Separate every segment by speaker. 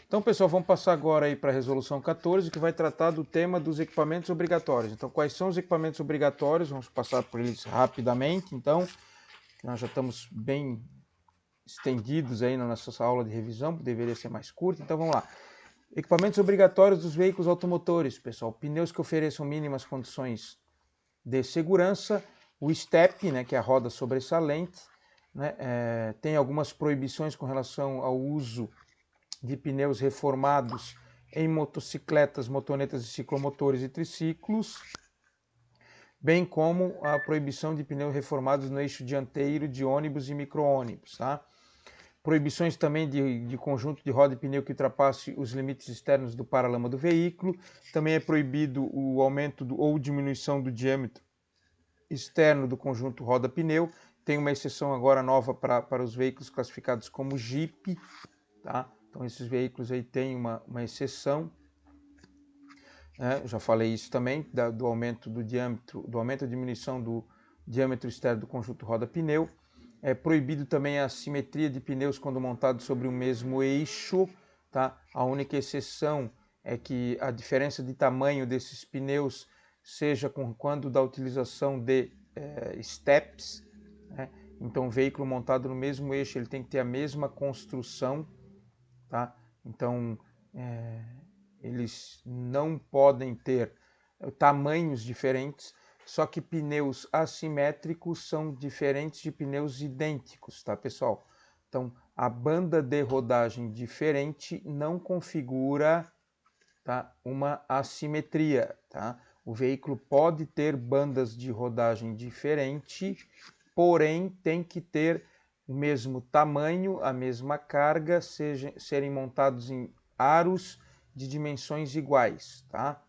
Speaker 1: Então, pessoal, vamos passar agora aí para a resolução 14, que vai tratar do tema dos equipamentos obrigatórios. Então, quais são os equipamentos obrigatórios? Vamos passar por eles rapidamente. Então, nós já estamos bem estendidos aí na nossa aula de revisão, deveria ser mais curta. Então, vamos lá. Equipamentos obrigatórios dos veículos automotores, pessoal. Pneus que ofereçam mínimas condições de segurança. O STEP, né, que é a roda sobressalente, né, tem algumas proibições com relação ao uso de pneus reformados em motocicletas, motonetas e ciclomotores e triciclos, bem como a proibição de pneus reformados no eixo dianteiro de ônibus e micro-ônibus. Tá? Proibições também de conjunto de roda e pneu que ultrapasse os limites externos do paralama do veículo. Também é proibido o aumento ou diminuição do diâmetro externo do conjunto roda-pneu. Tem uma exceção agora nova para os veículos classificados como Jeep, tá? Então esses veículos aí têm uma exceção. Já falei isso também, do aumento do diâmetro, do aumento ou diminuição do diâmetro externo do conjunto roda-pneu. É proibido também a simetria de pneus quando montados sobre o mesmo eixo, tá? A única exceção é que a diferença de tamanho desses pneus seja quando da utilização de steps, né? Então, o veículo montado no mesmo eixo ele tem que ter a mesma construção, tá? Então, eles não podem ter tamanhos diferentes, só que pneus assimétricos são diferentes de pneus idênticos, tá, pessoal? Então, a banda de rodagem diferente não configura, tá, uma assimetria, tá? O veículo pode ter bandas de rodagem diferente, porém tem que ter o mesmo tamanho, a mesma carga, serem montados em aros de dimensões iguais, tá?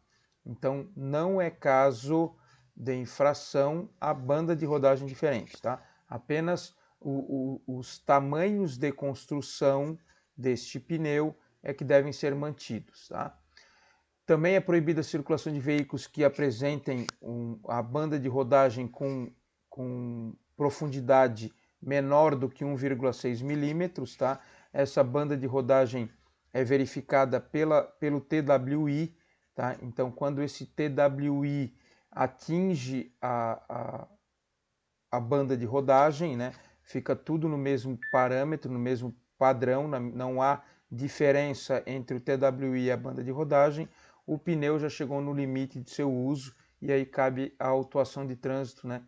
Speaker 1: Então, não é caso de infração a banda de rodagem diferente, tá? Apenas os tamanhos de construção deste pneu é que devem ser mantidos, tá? Também é proibida a circulação de veículos que apresentem a banda de rodagem com profundidade menor do que 1,6 milímetros, tá? Essa banda de rodagem é verificada pelo TWI, tá? Então, quando esse TWI atinge a banda de rodagem, né, fica tudo no mesmo parâmetro, no mesmo padrão, não há diferença entre o TWI e a banda de rodagem, o pneu já chegou no limite de seu uso e aí cabe a autuação de trânsito, né,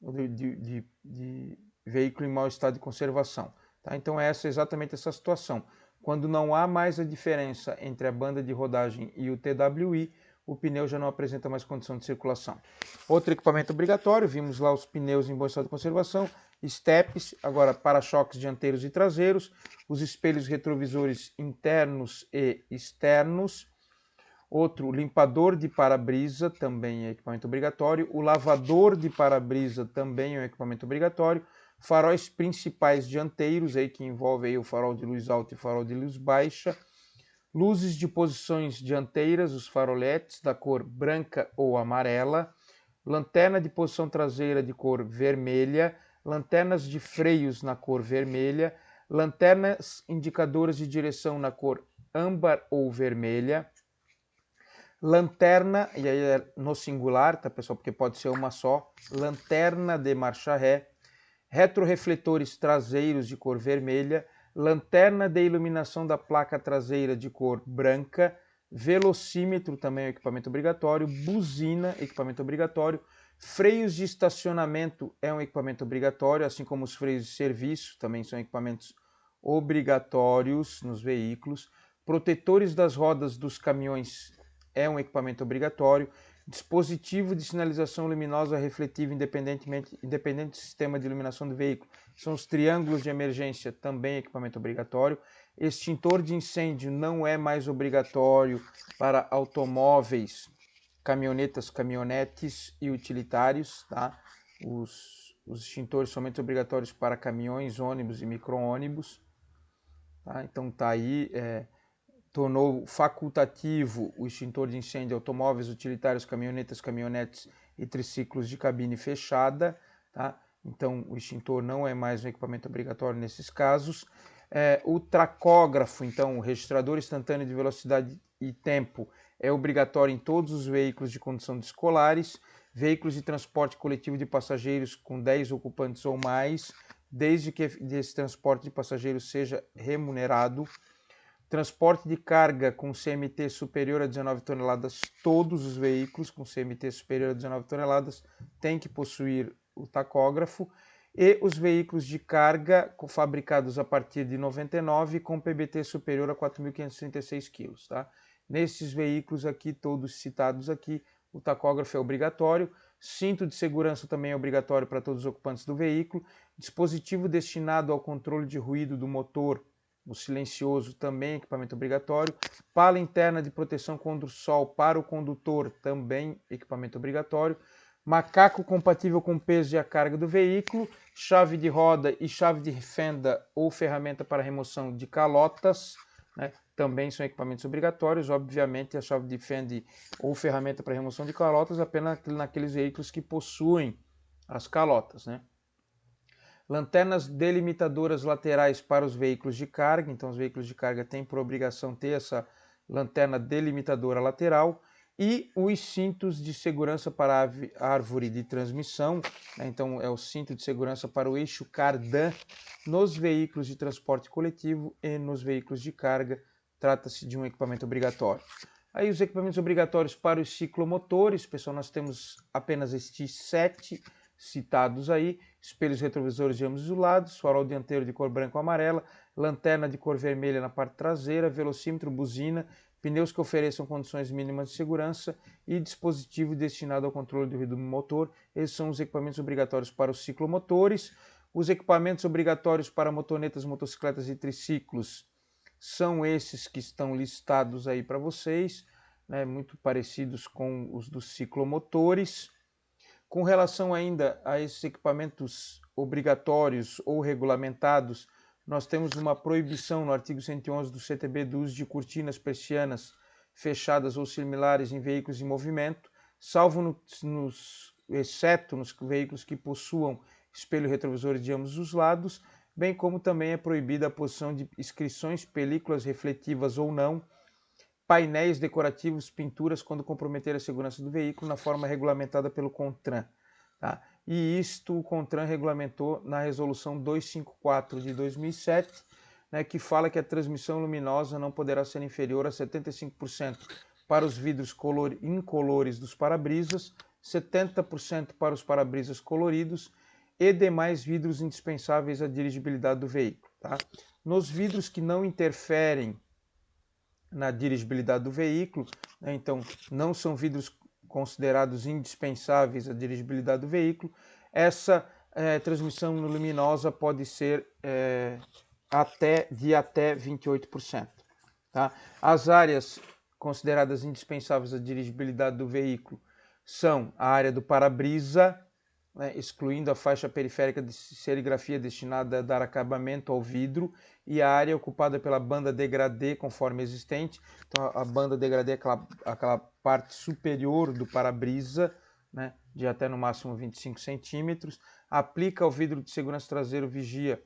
Speaker 1: de veículo em mau estado de conservação. Tá? Então essa é exatamente essa situação. Quando não há mais a diferença entre a banda de rodagem e o TWI, o pneu já não apresenta mais condição de circulação. Outro equipamento obrigatório, vimos lá os pneus em bom estado de conservação, steps, agora para-choques dianteiros e traseiros, os espelhos retrovisores internos e externos. Outro, limpador de para-brisa, também é equipamento obrigatório. O lavador de para-brisa também é um equipamento obrigatório. Faróis principais dianteiros, aí, que envolve aí o farol de luz alta e o farol de luz baixa. Luzes de posições dianteiras, os faroletes da cor branca ou amarela. Lanterna de posição traseira de cor vermelha. Lanternas de freios na cor vermelha. Lanternas indicadoras de direção na cor âmbar ou vermelha. Lanterna, e aí é no singular, tá, pessoal? Porque pode ser uma só. Lanterna de marcha ré. Retrorefletores traseiros de cor vermelha. Lanterna de iluminação da placa traseira de cor branca. Velocímetro também é um equipamento obrigatório. Buzina, equipamento obrigatório. Freios de estacionamento é um equipamento obrigatório, assim como os freios de serviço também são equipamentos obrigatórios nos veículos. Protetores das rodas dos caminhões é um equipamento obrigatório. Dispositivo de sinalização luminosa refletiva independente do sistema de iluminação do veículo. São os triângulos de emergência, também equipamento obrigatório. Extintor de incêndio não é mais obrigatório para automóveis, caminhonetas, caminhonetes e utilitários, tá? Os extintores somente obrigatórios para caminhões, ônibus e micro-ônibus. Tá? Então tá aí... tornou facultativo o extintor de incêndio automóveis, utilitários, caminhonetas, caminhonetes e triciclos de cabine fechada, tá? Então o extintor não é mais um equipamento obrigatório nesses casos. O tracógrafo, então, o registrador instantâneo de velocidade e tempo, é obrigatório em todos os veículos de condução de escolares, veículos de transporte coletivo de passageiros com 10 ocupantes ou mais, desde que esse transporte de passageiros seja remunerado. Transporte de carga com CMT superior a 19 toneladas, todos os veículos com CMT superior a 19 toneladas têm que possuir o tacógrafo, e os veículos de carga fabricados a partir de 99 com PBT superior a 4.536 kg. Tá? Nesses veículos aqui, todos citados aqui, o tacógrafo é obrigatório. Cinto de segurança também é obrigatório para todos os ocupantes do veículo. Dispositivo destinado ao controle de ruído do motor, o silencioso, também é equipamento obrigatório. Pala interna de proteção contra o sol para o condutor, também equipamento obrigatório. Macaco compatível com o peso e a carga do veículo. Chave de roda e chave de fenda ou ferramenta para remoção de calotas, né, também são equipamentos obrigatórios. Obviamente, a chave de fenda ou ferramenta para remoção de calotas apenas naqueles veículos que possuem as calotas, né? Lanternas delimitadoras laterais para os veículos de carga, então os veículos de carga têm por obrigação ter essa lanterna delimitadora lateral, e os cintos de segurança para a árvore de transmissão, né? Então é o cinto de segurança para o eixo cardan nos veículos de transporte coletivo e nos veículos de carga, trata-se de um equipamento obrigatório. Aí os equipamentos obrigatórios para os ciclomotores, pessoal, nós temos apenas estes 7 citados aí: espelhos retrovisores de ambos os lados, farol dianteiro de cor branca ou amarela, lanterna de cor vermelha na parte traseira, velocímetro, buzina, pneus que ofereçam condições mínimas de segurança e dispositivo destinado ao controle do ruído do motor. Esses são os equipamentos obrigatórios para os ciclomotores. Os equipamentos obrigatórios para motonetas, motocicletas e triciclos são esses que estão listados aí para vocês, né, muito parecidos com os dos ciclomotores. Com relação ainda a esses equipamentos obrigatórios ou regulamentados, nós temos uma proibição no artigo 111 do CTB do uso de cortinas persianas fechadas ou similares em veículos em movimento, salvo exceto nos veículos que possuam espelho retrovisor de ambos os lados, bem como também é proibida a posição de inscrições, películas refletivas ou não, painéis decorativos, pinturas, quando comprometer a segurança do veículo, na forma regulamentada pelo CONTRAN. Tá? E isto o CONTRAN regulamentou na resolução 254 de 2007, né, que fala que a transmissão luminosa não poderá ser inferior a 75% para os vidros incolores dos para-brisas, 70% para os para-brisas coloridos e demais vidros indispensáveis à dirigibilidade do veículo. Tá? Nos vidros que não interferem na dirigibilidade do veículo, né, então não são vidros considerados indispensáveis à dirigibilidade do veículo, essa transmissão luminosa pode ser até 28%. Tá? As áreas consideradas indispensáveis à dirigibilidade do veículo são a área do para-brisa, né, excluindo a faixa periférica de serigrafia destinada a dar acabamento ao vidro, e a área ocupada pela banda degradê conforme existente. Então a banda degradê é aquela parte superior do para-brisa, né, de até no máximo 25 centímetros. Aplica ao vidro de segurança traseiro vigia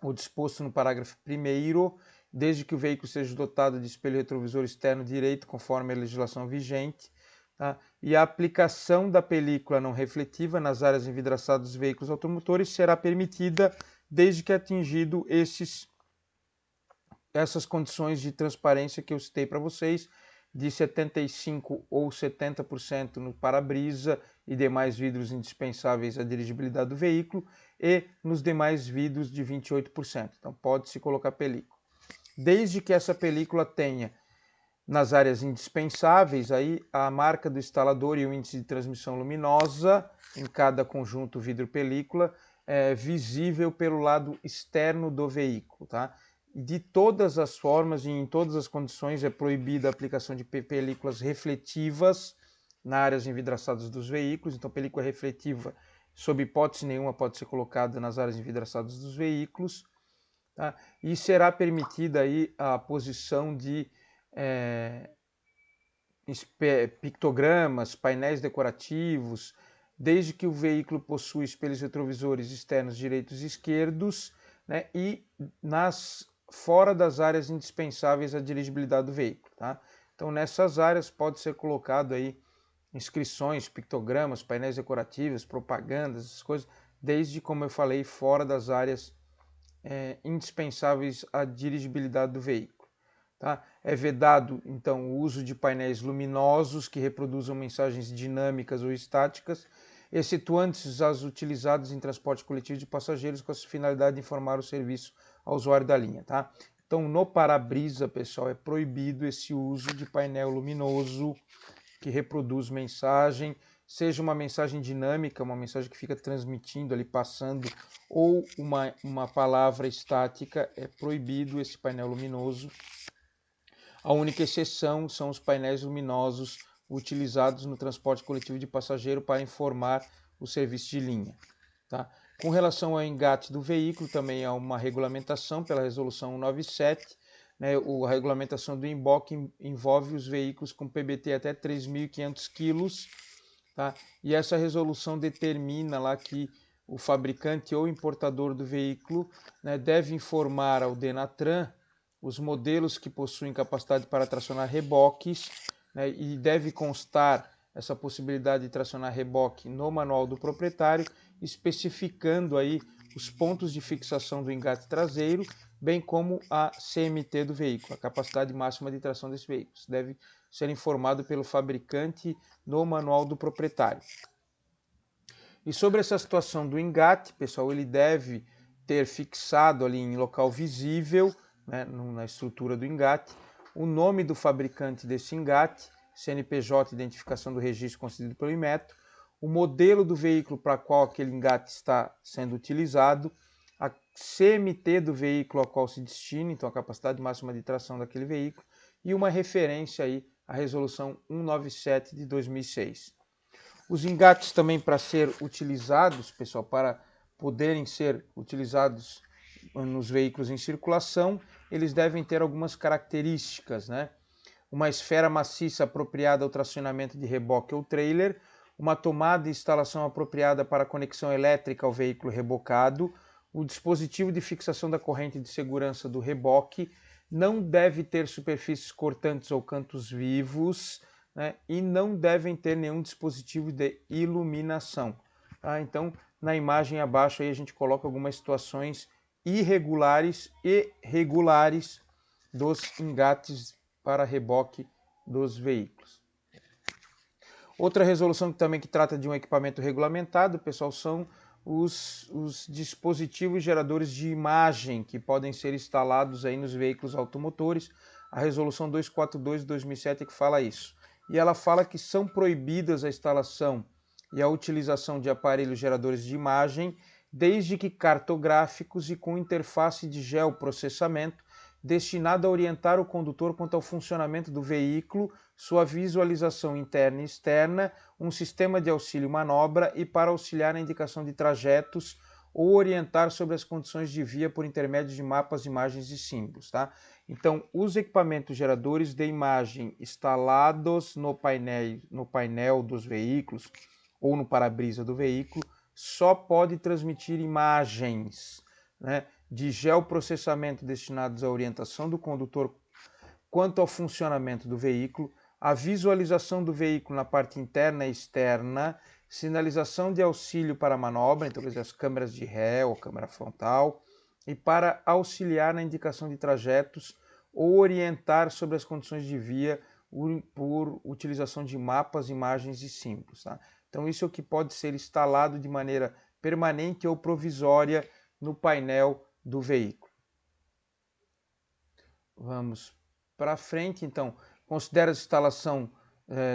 Speaker 1: o disposto no parágrafo 1º, desde que o veículo seja dotado de espelho retrovisor externo direito, conforme a legislação vigente. Tá? E a aplicação da película não refletiva nas áreas envidraçadas dos veículos automotores será permitida desde que atingido essas condições de transparência que eu citei para vocês, de 75% ou 70% no para-brisa e demais vidros indispensáveis à dirigibilidade do veículo, e nos demais vidros de 28%. Então pode-se colocar película. Desde que essa película tenha nas áreas indispensáveis aí a marca do instalador e o índice de transmissão luminosa em cada conjunto vidro-película visível pelo lado externo do veículo. Tá? De todas as formas e em todas as condições é proibida a aplicação de películas refletivas nas áreas envidraçadas dos veículos. Então, película refletiva, sob hipótese nenhuma, pode ser colocada nas áreas envidraçadas dos veículos. Tá? E será permitida aí a posição de pictogramas, painéis decorativos, desde que o veículo possua espelhos retrovisores externos direitos e esquerdos, né, e fora das áreas indispensáveis à dirigibilidade do veículo. Tá? Então, nessas áreas pode ser colocado aí inscrições, pictogramas, painéis decorativos, propagandas, essas coisas, desde, como eu falei, fora das áreas indispensáveis à dirigibilidade do veículo. Tá? É vedado, então, o uso de painéis luminosos que reproduzam mensagens dinâmicas ou estáticas, excetuantes as utilizadas em transporte coletivo de passageiros com a finalidade de informar o serviço ao usuário da linha. Tá? Então, no para-brisa, pessoal, é proibido esse uso de painel luminoso que reproduz mensagem, seja uma mensagem dinâmica, uma mensagem que fica transmitindo ali, passando, ou uma palavra estática, é proibido esse painel luminoso. A única exceção são os painéis luminosos utilizados no transporte coletivo de passageiro para informar o serviço de linha. Tá? Com relação ao engate do veículo, também há uma regulamentação pela Resolução 197, né? A regulamentação do emboque envolve os veículos com PBT até 3.500 quilos, tá? E essa resolução determina lá que o fabricante ou importador do veículo, né, deve informar ao Denatran os modelos que possuem capacidade para tracionar reboques, né, e deve constar essa possibilidade de tracionar reboque no manual do proprietário, especificando aí os pontos de fixação do engate traseiro, bem como a CMT do veículo, a capacidade máxima de tração desse veículo. Isso deve ser informado pelo fabricante no manual do proprietário. E sobre essa situação do engate, pessoal, ele deve ter fixado ali em local visível, né, na estrutura do engate, o nome do fabricante desse engate, CNPJ, identificação do registro concedido pelo Inmetro, o modelo do veículo para qual aquele engate está sendo utilizado, a CMT do veículo ao qual se destina, então a capacidade máxima de tração daquele veículo, e uma referência aí à Resolução 197 de 2006. Os engates também para ser utilizados, pessoal, para poderem ser utilizados nos veículos em circulação, eles devem ter algumas características, né? Uma esfera maciça apropriada ao tracionamento de reboque ou trailer, uma tomada e instalação apropriada para conexão elétrica ao veículo rebocado, o dispositivo de fixação da corrente de segurança do reboque, não deve ter superfícies cortantes ou cantos vivos, né, e não devem ter nenhum dispositivo de iluminação. Tá? Então, na imagem abaixo aí a gente coloca algumas situações irregulares e regulares dos engates para reboque dos veículos. Outra resolução que trata de um equipamento regulamentado, pessoal, são os dispositivos geradores de imagem que podem ser instalados aí nos veículos automotores. A resolução 242 de 2007 é que fala isso. E ela fala que são proibidas a instalação e a utilização de aparelhos geradores de imagem, desde que cartográficos e com interface de geoprocessamento, destinado a orientar o condutor quanto ao funcionamento do veículo, sua visualização interna e externa, um sistema de auxílio manobra e para auxiliar na indicação de trajetos ou orientar sobre as condições de via por intermédio de mapas, imagens e símbolos. Tá? Então, os equipamentos geradores de imagem instalados no painel dos veículos ou no para-brisa do veículo só pode transmitir imagens, né, de geoprocessamento destinados à orientação do condutor quanto ao funcionamento do veículo, a visualização do veículo na parte interna e externa, sinalização de auxílio para a manobra, então as câmeras de ré ou câmera frontal, e para auxiliar na indicação de trajetos ou orientar sobre as condições de via por utilização de mapas, imagens e símbolos. Tá? Então isso é o que pode ser instalado de maneira permanente ou provisória no painel do veículo. Vamos para frente, então, considera a instalação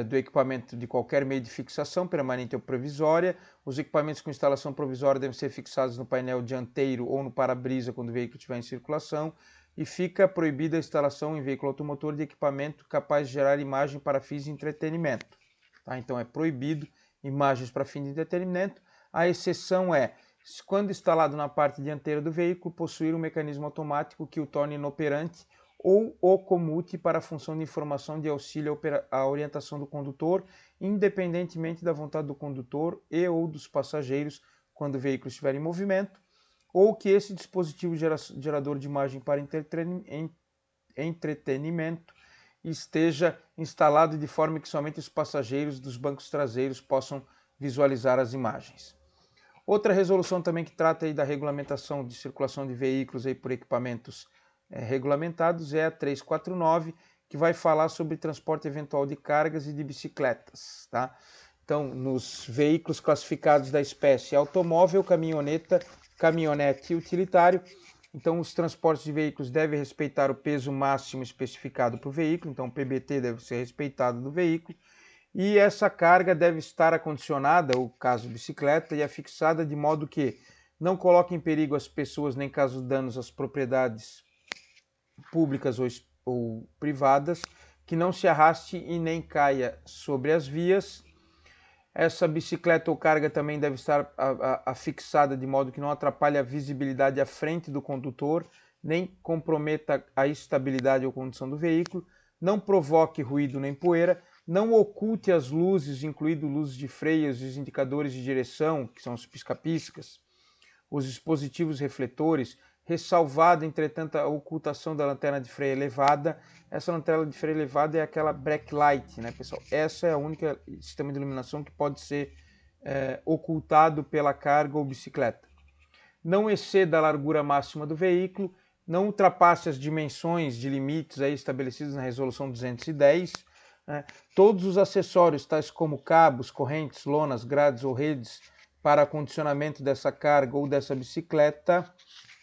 Speaker 1: do equipamento de qualquer meio de fixação, permanente ou provisória. Os equipamentos com instalação provisória devem ser fixados no painel dianteiro ou no para-brisa quando o veículo estiver em circulação. E fica proibida a instalação em veículo automotor de equipamento capaz de gerar imagem para fins de entretenimento. Tá? Então é proibido imagens para fins de entretenimento. A exceção é, quando instalado na parte dianteira do veículo, possuir um mecanismo automático que o torne inoperante ou o comute para a função de informação de auxílio à orientação do condutor, independentemente da vontade do condutor e ou dos passageiros quando o veículo estiver em movimento, ou que esse dispositivo gerador de imagem para entretenimento esteja instalado de forma que somente os passageiros dos bancos traseiros possam visualizar as imagens. Outra resolução também que trata aí da regulamentação de circulação de veículos aí por equipamentos regulamentados é a 349, que vai falar sobre transporte eventual de cargas e de bicicletas, tá? Então, nos veículos classificados da espécie automóvel, caminhoneta, caminhonete e utilitário, então os transportes de veículos devem respeitar o peso máximo especificado para o veículo, então o PBT deve ser respeitado do veículo, e essa carga deve estar acondicionada, ou caso bicicleta, e afixada de modo que não coloque em perigo as pessoas nem caso danos às propriedades públicas ou privadas, que não se arraste e nem caia sobre as vias. Essa bicicleta ou carga também deve estar afixada de modo que não atrapalhe a visibilidade à frente do condutor, nem comprometa a estabilidade ou condução do veículo, não provoque ruído nem poeira, não oculte as luzes, incluindo luzes de freios e os indicadores de direção, que são os pisca-piscas, os dispositivos refletores, ressalvada, entretanto, a ocultação da lanterna de freio elevada. Essa lanterna de freio elevada é aquela backlight, né, pessoal? Essa é a única sistema de iluminação que pode ser ocultado pela carga ou bicicleta. Não exceda a largura máxima do veículo, não ultrapasse as dimensões de limites aí estabelecidos na resolução 210. Né? Todos os acessórios, tais como cabos, correntes, lonas, grades ou redes para acondicionamento dessa carga ou dessa bicicleta,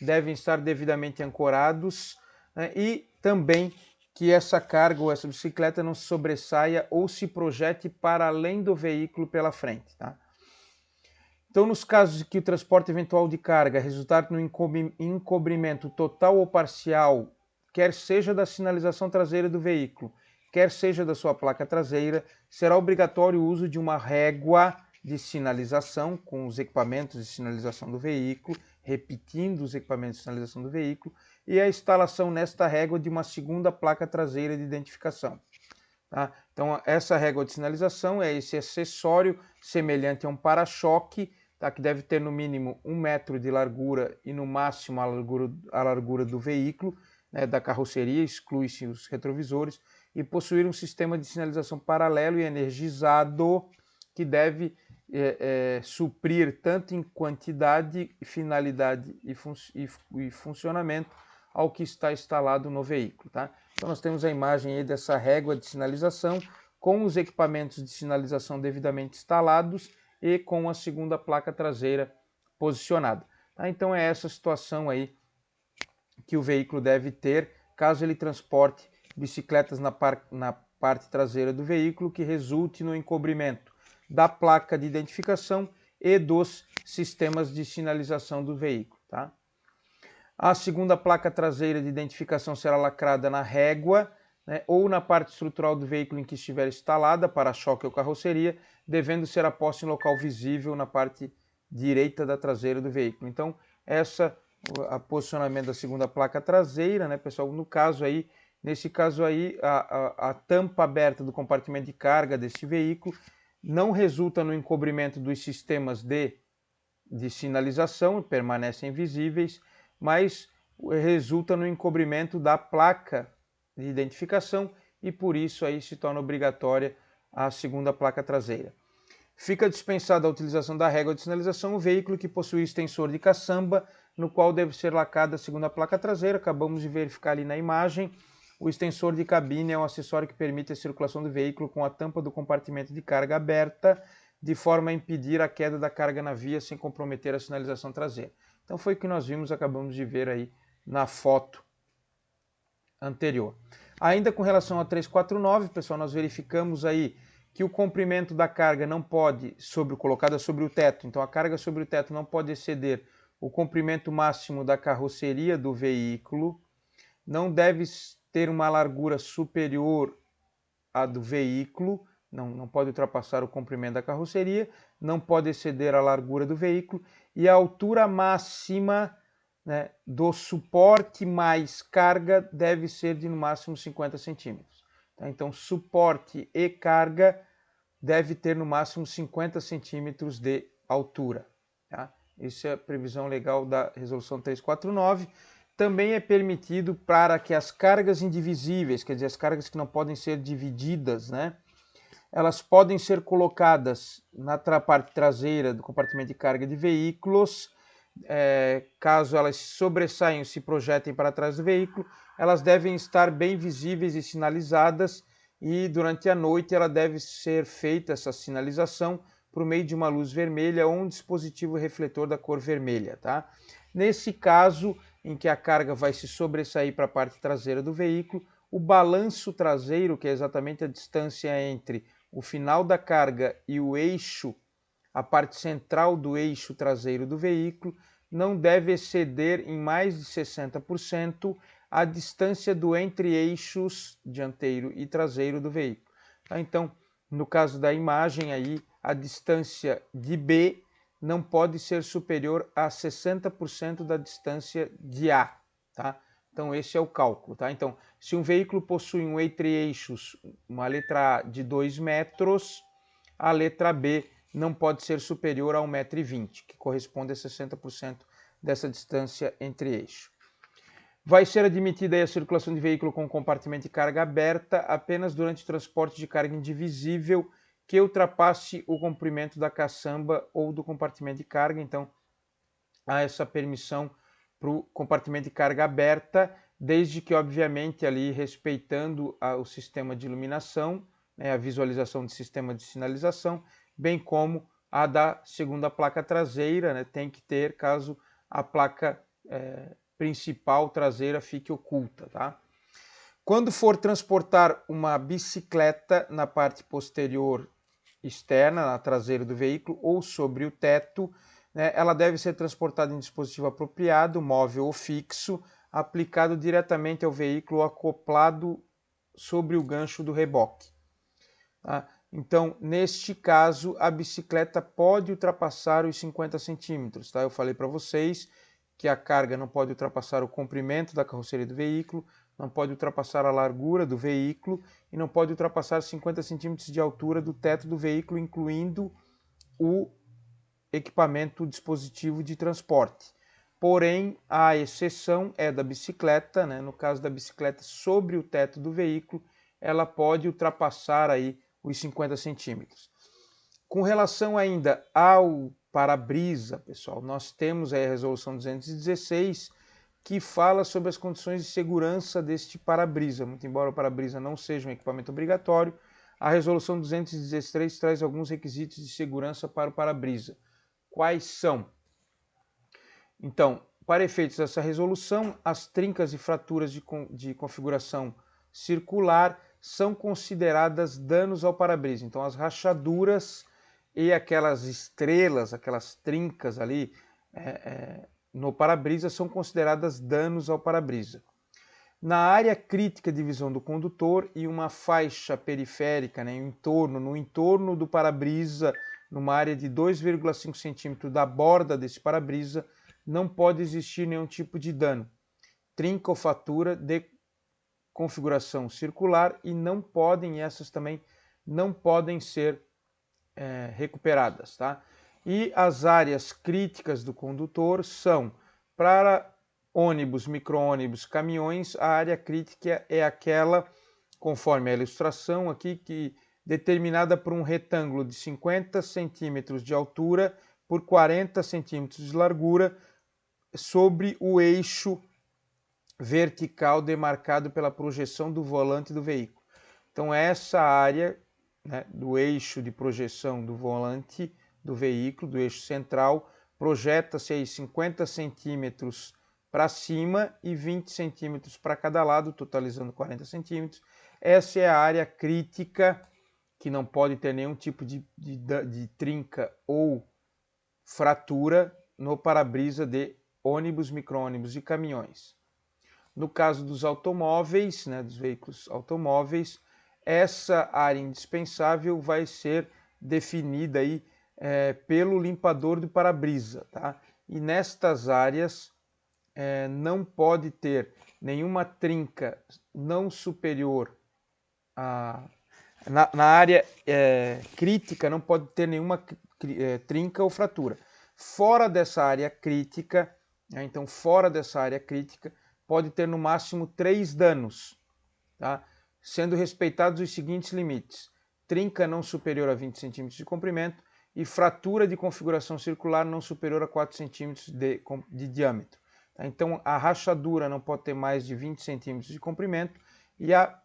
Speaker 1: devem estar devidamente ancorados, né? E também que essa carga ou essa bicicleta não se sobressaia ou se projete para além do veículo pela frente. Tá? Então, nos casos de que o transporte eventual de carga resultar no encobrimento total ou parcial, quer seja da sinalização traseira do veículo, quer seja da sua placa traseira, será obrigatório o uso de uma régua de sinalização com os equipamentos de sinalização do veículo, repetindo os equipamentos de sinalização do veículo, e a instalação nesta régua de uma segunda placa traseira de identificação. Tá? Então, essa régua de sinalização é esse acessório semelhante a um para-choque, tá? Que deve ter no mínimo 1 metro de largura e no máximo a largura do veículo, né, da carroceria, exclui-se os retrovisores, e possuir um sistema de sinalização paralelo e energizado que deve suprir tanto em quantidade, finalidade e funcionamento ao que está instalado no veículo. Tá? Então nós temos a imagem aí dessa régua de sinalização com os equipamentos de sinalização devidamente instalados e com a segunda placa traseira posicionada. Tá? Então é essa situação aí que o veículo deve ter caso ele transporte bicicletas na parte traseira do veículo que resulte no encobrimento da placa de identificação e dos sistemas de sinalização do veículo. Tá? A segunda placa traseira de identificação será lacrada na régua, né, ou na parte estrutural do veículo em que estiver instalada, para-choque ou carroceria, devendo ser aposta em local visível na parte direita da traseira do veículo. Então, o posicionamento da segunda placa traseira, né, pessoal? Nesse caso aí, a tampa aberta do compartimento de carga desse veículo não resulta no encobrimento dos sistemas de sinalização, permanecem visíveis, mas resulta no encobrimento da placa de identificação e por isso aí se torna obrigatória a segunda placa traseira. Fica dispensada a utilização da régua de sinalização o veículo que possui extensor de caçamba, no qual deve ser lacrada a segunda placa traseira. Acabamos de verificar ali na imagem. O extensor de cabine é um acessório que permite a circulação do veículo com a tampa do compartimento de carga aberta, de forma a impedir a queda da carga na via sem comprometer a sinalização traseira. Então foi o que nós vimos, acabamos de ver aí na foto anterior. Ainda com relação a 349, pessoal, nós verificamos aí que o comprimento da carga não pode, colocada sobre o teto, então a carga sobre o teto não pode exceder o comprimento máximo da carroceria do veículo, não deve ter uma largura superior à do veículo, não pode ultrapassar o comprimento da carroceria, não pode exceder a largura do veículo e a altura máxima, né, do suporte mais carga deve ser de no máximo 50 centímetros. Tá? Então, suporte e carga deve ter no máximo 50 centímetros de altura. Tá? Essa é a previsão legal da resolução 349. Também é permitido para que as cargas indivisíveis, quer dizer, as cargas que não podem ser divididas, né? Elas podem ser colocadas na parte traseira do compartimento de carga de veículos, caso elas sobressaiam e se projetem para trás do veículo, elas devem estar bem visíveis e sinalizadas, e durante a noite ela deve ser feita essa sinalização por meio de uma luz vermelha ou um dispositivo refletor da cor vermelha, tá? Nesse caso, em que a carga vai se sobressair para a parte traseira do veículo, o balanço traseiro, que é exatamente a distância entre o final da carga e o eixo, a parte central do eixo traseiro do veículo, não deve exceder em mais de 60% a distância do entre-eixos dianteiro e traseiro do veículo. Então, no caso da imagem aí, a distância de B não pode ser superior a 60% da distância de A, tá? Então esse é o cálculo, tá? Então, se um veículo possui um entre-eixos, uma letra A de 2 metros, a letra B não pode ser superior a 1,20 m, que corresponde a 60% dessa distância entre eixos. Vai ser admitida a circulação de veículo com compartimento de carga aberta apenas durante o transporte de carga indivisível que ultrapasse o comprimento da caçamba ou do compartimento de carga. Então, há essa permissão para o compartimento de carga aberta, desde que, obviamente, ali respeitando o sistema de iluminação, né, a visualização do sistema de sinalização, bem como a da segunda placa traseira, né, tem que ter caso a placa principal traseira fique oculta, tá? Quando for transportar uma bicicleta na parte posterior externa, na traseira do veículo ou sobre o teto, né, ela deve ser transportada em dispositivo apropriado, móvel ou fixo, aplicado diretamente ao veículo ou acoplado sobre o gancho do reboque. Tá? Então, neste caso, a bicicleta pode ultrapassar os 50 centímetros. Tá? Eu falei para vocês que a carga não pode ultrapassar o comprimento da carroceria do veículo, não pode ultrapassar a largura do veículo e não pode ultrapassar 50 centímetros de altura do teto do veículo, incluindo o equipamento dispositivo de transporte. Porém, a exceção é da bicicleta, né? No caso da bicicleta sobre o teto do veículo, ela pode ultrapassar aí os 50 centímetros. Com relação ainda ao para-brisa, pessoal, nós temos aí a resolução 216, que fala sobre as condições de segurança deste para-brisa. Muito embora o para-brisa não seja um equipamento obrigatório, a resolução 216 traz alguns requisitos de segurança para o para-brisa. Quais são? Então, para efeitos dessa resolução, as trincas e fraturas de configuração circular são consideradas danos ao para-brisa. Então, as rachaduras e aquelas estrelas, aquelas trincas ali no para-brisa são consideradas danos ao para-brisa. Na área crítica de visão do condutor e uma faixa periférica, né, no entorno do para-brisa, numa área de 2,5 cm da borda desse para-brisa, não pode existir nenhum tipo de dano, trinca ou fratura de configuração circular, e essas também não podem ser recuperadas, tá? E as áreas críticas do condutor são, para ônibus, micro-ônibus, caminhões, a área crítica é aquela, conforme a ilustração aqui, que determinada por um retângulo de 50 centímetros de altura por 40 centímetros de largura sobre o eixo vertical demarcado pela projeção do volante do veículo. Então essa área, né, do eixo de projeção do volante do veículo, do eixo central, projeta-se aí 50 centímetros para cima e 20 centímetros para cada lado, totalizando 40 centímetros. Essa é a área crítica, que não pode ter nenhum tipo de trinca ou fratura no para-brisa de ônibus, micro-ônibus e caminhões. No caso dos automóveis, né, dos veículos automóveis, essa área indispensável vai ser definida aí, pelo limpador do para-brisa, tá? E nestas áreas não pode ter nenhuma trinca não superior a... Na área crítica não pode ter nenhuma trinca ou fratura. Fora dessa área crítica, né? Então fora dessa área crítica, pode ter no máximo 3 danos, tá? Sendo respeitados os seguintes limites: trinca não superior a 20 centímetros de comprimento e fratura de configuração circular não superior a 4 centímetros de diâmetro. Tá? Então a rachadura não pode ter mais de 20 centímetros de comprimento e a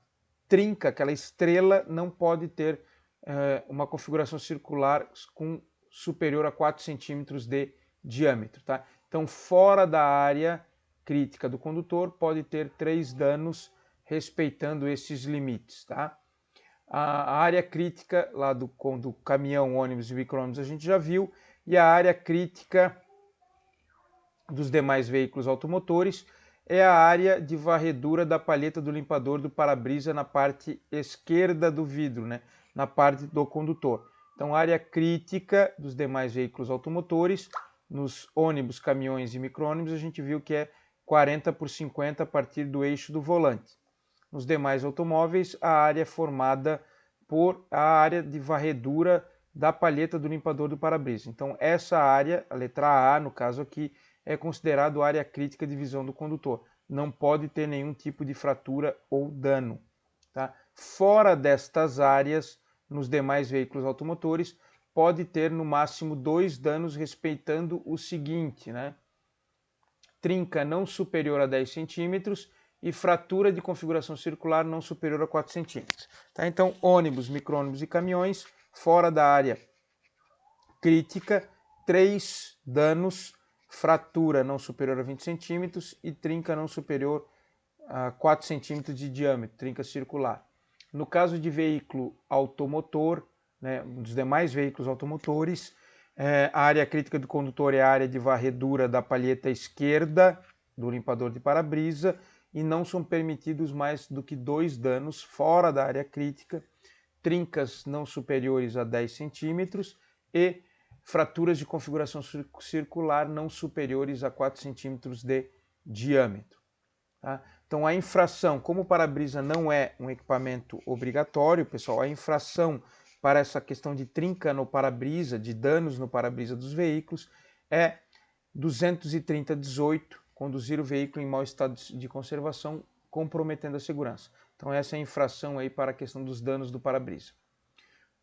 Speaker 1: trinca, aquela estrela, não pode ter uma configuração circular superior a 4 centímetros de diâmetro. Tá? Então fora da área crítica do condutor pode ter 3 danos respeitando esses limites, tá? A área crítica lá do caminhão, ônibus e micro-ônibus a gente já viu, e a área crítica dos demais veículos automotores é a área de varredura da palheta do limpador do para-brisa na parte esquerda do vidro, né? Na parte do condutor. Então, a área crítica dos demais veículos automotores, nos ônibus, caminhões e micro-ônibus, a gente viu que é 40 por 50 a partir do eixo do volante. Nos demais automóveis, a área é formada por a área de varredura da palheta do limpador do para-brisa. Então, essa área, a letra A, no caso aqui, é considerado área crítica de visão do condutor. Não pode ter nenhum tipo de fratura ou dano. Tá? Fora destas áreas, nos demais veículos automotores, pode ter no máximo 2 danos, respeitando o seguinte, né? Trinca não superior a 10 centímetros e fratura de configuração circular não superior a 4 centímetros. Tá? Então, ônibus, micro-ônibus e caminhões, fora da área crítica, 3 danos, fratura não superior a 20 centímetros e trinca não superior a 4 centímetros de diâmetro, trinca circular. No caso de veículo automotor, né, dos demais veículos automotores, a área crítica do condutor é a área de varredura da palheta esquerda do limpador de para-brisa e não são permitidos mais do que 2 danos fora da área crítica, trincas não superiores a 10 centímetros e fraturas de configuração circular não superiores a 4 centímetros de diâmetro. Tá? Então a infração, como o para-brisa não é um equipamento obrigatório, pessoal, a infração para essa questão de trinca no para-brisa, de danos no para-brisa dos veículos, é 230-18, conduzir o veículo em mau estado de conservação, comprometendo a segurança. Então essa é a infração aí para a questão dos danos do para-brisa.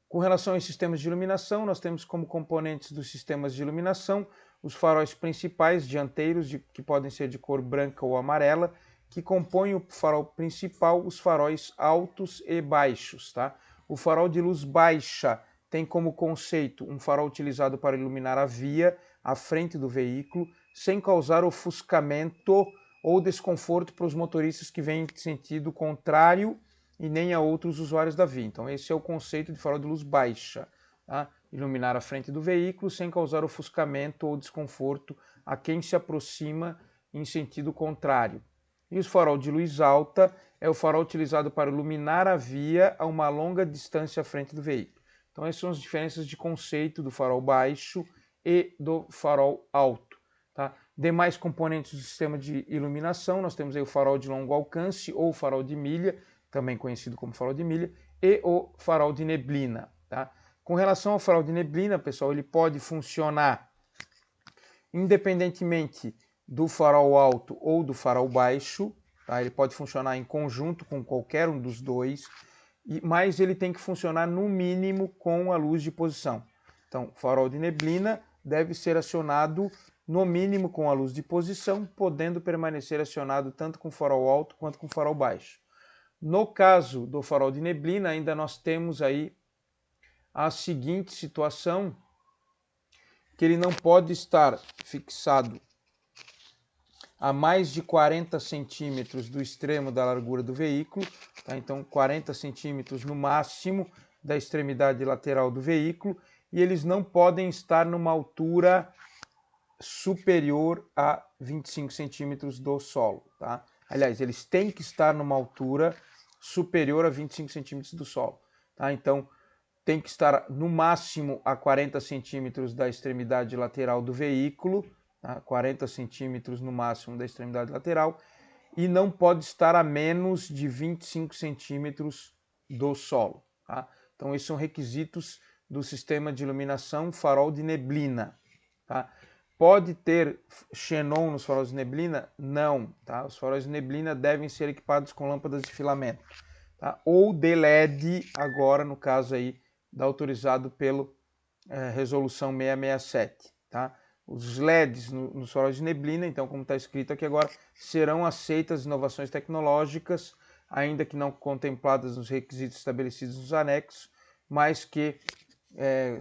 Speaker 1: Com relação aos sistemas de iluminação, nós temos como componentes dos sistemas de iluminação os faróis principais dianteiros, que podem ser de cor branca ou amarela, que compõem o farol principal, os faróis altos e baixos. Tá? O farol de luz baixa tem como conceito um farol utilizado para iluminar a via, à frente do veículo, sem causar ofuscamento ou desconforto para os motoristas que vêm em sentido contrário e nem a outros usuários da via. Então esse é o conceito de farol de luz baixa. Tá? Iluminar a frente do veículo sem causar ofuscamento ou desconforto a quem se aproxima em sentido contrário. E o farol de luz alta é o farol utilizado para iluminar a via a uma longa distância à frente do veículo. Então essas são as diferenças de conceito do farol baixo e do farol alto. Tá? Demais componentes do sistema de iluminação, nós temos aí o farol de longo alcance ou farol de milha, também conhecido como farol de milha, e o farol de neblina. Tá? Com relação ao farol de neblina, pessoal, ele pode funcionar independentemente do farol alto ou do farol baixo, tá? Ele pode funcionar em conjunto com qualquer um dos dois, mas ele tem que funcionar no mínimo com a luz de posição. Então, farol de neblina deve ser acionado no mínimo com a luz de posição, podendo permanecer acionado tanto com farol alto quanto com farol baixo. No caso do farol de neblina, ainda nós temos aí a seguinte situação, que ele não pode estar fixado a mais de 40 centímetros do extremo da largura do veículo, tá? Então 40 centímetros no máximo da extremidade lateral do veículo, e eles não podem estar numa altura superior a 25 centímetros do solo. Tá? Aliás, eles têm que estar numa altura superior a 25 centímetros do solo. Tá? Então, tem que estar no máximo a 40 centímetros da extremidade lateral do veículo, tá? 40 centímetros no máximo da extremidade lateral, e não pode estar a menos de 25 centímetros do solo. Tá? Então, esses são requisitos do sistema de iluminação farol de neblina. tá? Pode ter xenon nos faróis de neblina? Não, tá? Os faróis de neblina devem ser equipados com lâmpadas de filamento, tá? Ou de LED, agora no caso aí, autorizado pelo resolução 667, tá? Os LEDs nos faróis de neblina, então como está escrito aqui agora, serão aceitas inovações tecnológicas, ainda que não contempladas nos requisitos estabelecidos nos anexos, mas que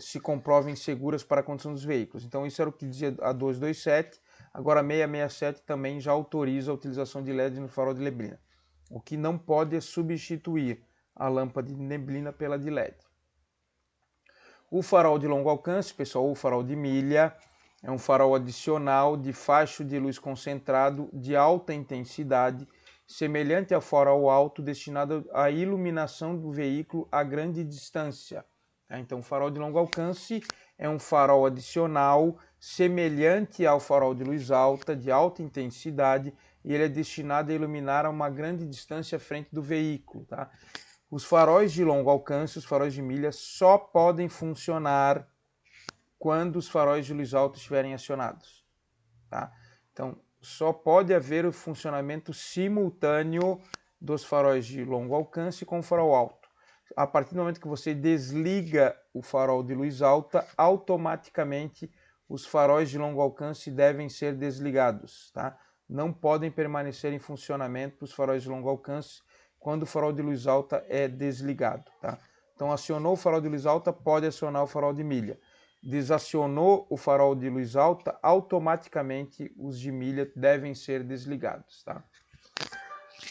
Speaker 1: se comprovem seguras para a condução dos veículos. Então isso era o que dizia a 227, agora a 667 também já autoriza a utilização de LED no farol de neblina. O que não pode é substituir a lâmpada de neblina pela de LED. O farol de longo alcance, pessoal, ou o farol de milha, é um farol adicional de facho de luz concentrado de alta intensidade, semelhante ao farol alto destinado à iluminação do veículo a grande distância. Então, o farol de longo alcance é um farol adicional semelhante ao farol de luz alta, de alta intensidade, e ele é destinado a iluminar a uma grande distância à frente do veículo, tá? Os faróis de longo alcance, os faróis de milha, só podem funcionar quando os faróis de luz alta estiverem acionados, tá? Então, só pode haver o funcionamento simultâneo dos faróis de longo alcance com o farol alto. A partir do momento que você desliga o farol de luz alta, automaticamente os faróis de longo alcance devem ser desligados, tá? Não podem permanecer em funcionamento os faróis de longo alcance quando o farol de luz alta é desligado, tá? Então, acionou o farol de luz alta, pode acionar o farol de milha. Desacionou o farol de luz alta, automaticamente os de milha devem ser desligados, tá?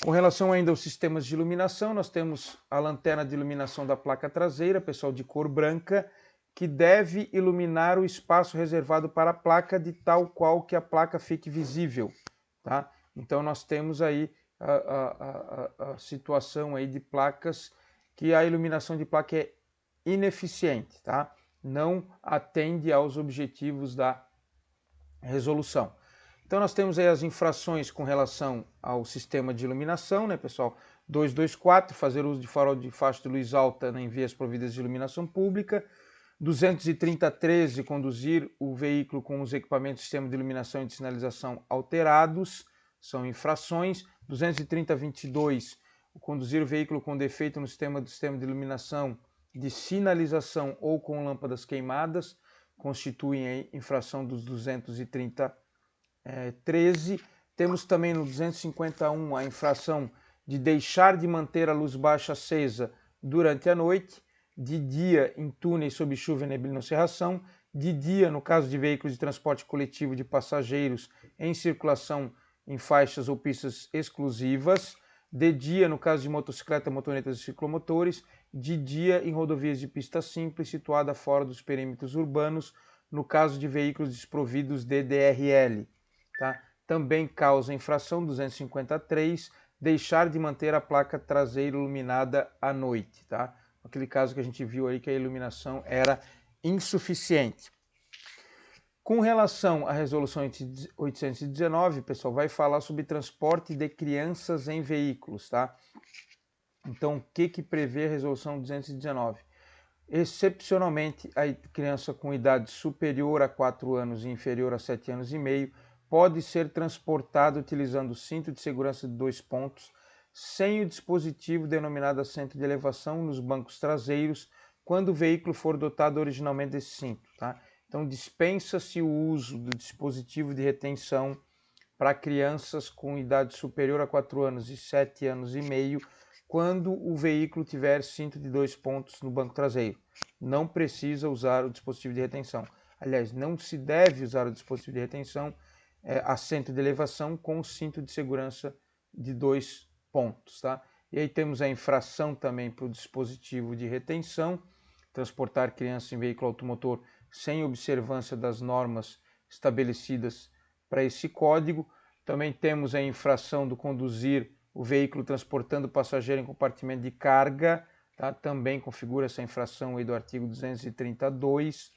Speaker 1: Com relação ainda aos sistemas de iluminação, nós temos a lanterna de iluminação da placa traseira, pessoal, de cor branca, que deve iluminar o espaço reservado para a placa de tal qual que a placa fique visível, tá? Então nós temos aí a situação aí de placas que a iluminação de placa é ineficiente, tá? Não atende aos objetivos da resolução. Então nós temos aí as infrações com relação ao sistema de iluminação, né, pessoal? 224, fazer uso de farol de faixa de luz alta em vias providas de iluminação pública. 230.13, conduzir o veículo com os equipamentos de sistema de iluminação e de sinalização alterados, são infrações. 230.22, conduzir o veículo com defeito no sistema de iluminação de sinalização ou com lâmpadas queimadas, constituem aí infração dos 230.13. Temos também no 251 a infração de deixar de manter a luz baixa acesa durante a noite, de dia em túneis sob chuva e neblina ou cerração, de dia no caso de veículos de transporte coletivo de passageiros em circulação em faixas ou pistas exclusivas, de dia no caso de motocicleta, motonetas e ciclomotores, de dia em rodovias de pista simples situada fora dos perímetros urbanos, no caso de veículos desprovidos de DRL, tá? Também causa infração 253, deixar de manter a placa traseira iluminada à noite, tá? Aquele caso que a gente viu aí que a iluminação era insuficiente. Com relação à resolução 819, pessoal, vai falar sobre transporte de crianças em veículos, tá? Então, o que prevê a resolução 219? Excepcionalmente, a criança com idade superior a 4 anos e inferior a 7 anos e meio pode ser transportada utilizando o cinto de segurança de 2 pontos, sem o dispositivo denominado assento de elevação nos bancos traseiros, quando o veículo for dotado originalmente desse cinto, tá? Então, dispensa-se o uso do dispositivo de retenção para crianças com idade superior a 4 anos e 7 anos e meio, quando o veículo tiver cinto de 2 pontos no banco traseiro. Não precisa usar o dispositivo de retenção. Aliás, não se deve usar o dispositivo de retenção, assento de elevação com o cinto de segurança de 2 pontos, tá? E aí temos a infração também para o dispositivo de retenção, transportar crianças em veículo automotor sem observância das normas estabelecidas para esse código. Também temos a infração do conduzir o veículo transportando passageiro em compartimento de carga, tá? Também configura essa infração aí do artigo 232.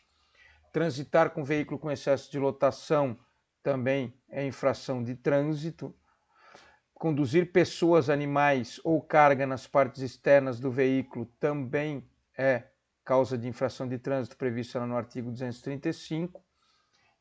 Speaker 1: Transitar com veículo com excesso de lotação também é infração de trânsito. Conduzir pessoas, animais ou carga nas partes externas do veículo também é causa de infração de trânsito prevista no artigo 235.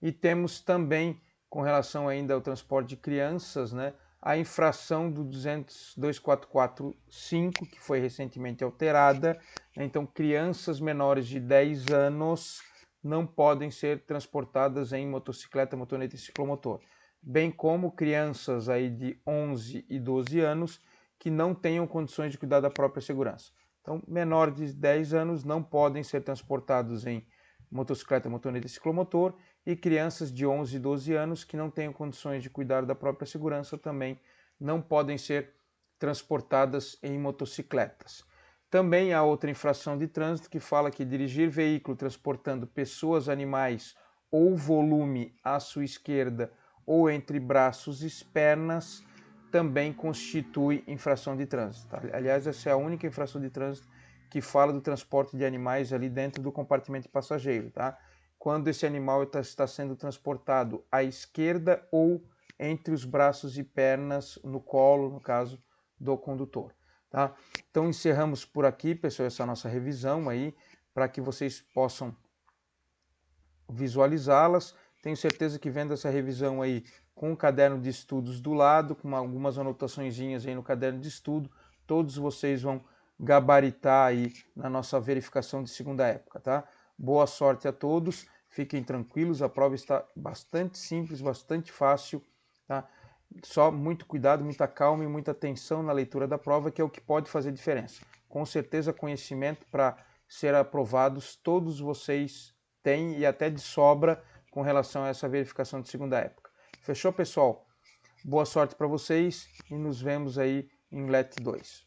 Speaker 1: E temos também, com relação ainda ao transporte de crianças, né, a infração do 2445, que foi recentemente alterada. Então, crianças menores de 10 anos não podem ser transportadas em motocicleta, motoneta e ciclomotor, bem como crianças aí de 11 e 12 anos que não tenham condições de cuidar da própria segurança. Então, menores de 10 anos não podem ser transportados em motocicleta, motoneta e ciclomotor, e crianças de 11 e 12 anos que não tenham condições de cuidar da própria segurança também não podem ser transportadas em motocicletas. Também há outra infração de trânsito que fala que dirigir veículo transportando pessoas, animais ou volume à sua esquerda ou entre braços e pernas também constitui infração de trânsito. Aliás, essa é a única infração de trânsito que fala do transporte de animais ali dentro do compartimento passageiro, tá? Quando esse animal está sendo transportado à esquerda ou entre os braços e pernas, no colo, no caso do condutor, tá? Então encerramos por aqui, pessoal, essa nossa revisão aí, para que vocês possam visualizá-las. Tenho certeza que vendo essa revisão aí com o caderno de estudos do lado, com algumas anotaçõezinhas aí no caderno de estudo, todos vocês vão gabaritar aí na nossa verificação de segunda época, tá? Boa sorte a todos, fiquem tranquilos, a prova está bastante simples, bastante fácil, tá? Só muito cuidado, muita calma e muita atenção na leitura da prova, que é o que pode fazer diferença. Com certeza, conhecimento para ser aprovados, todos vocês têm e até de sobra com relação a essa verificação de segunda época. Fechou, pessoal? Boa sorte para vocês e nos vemos aí em LET 2.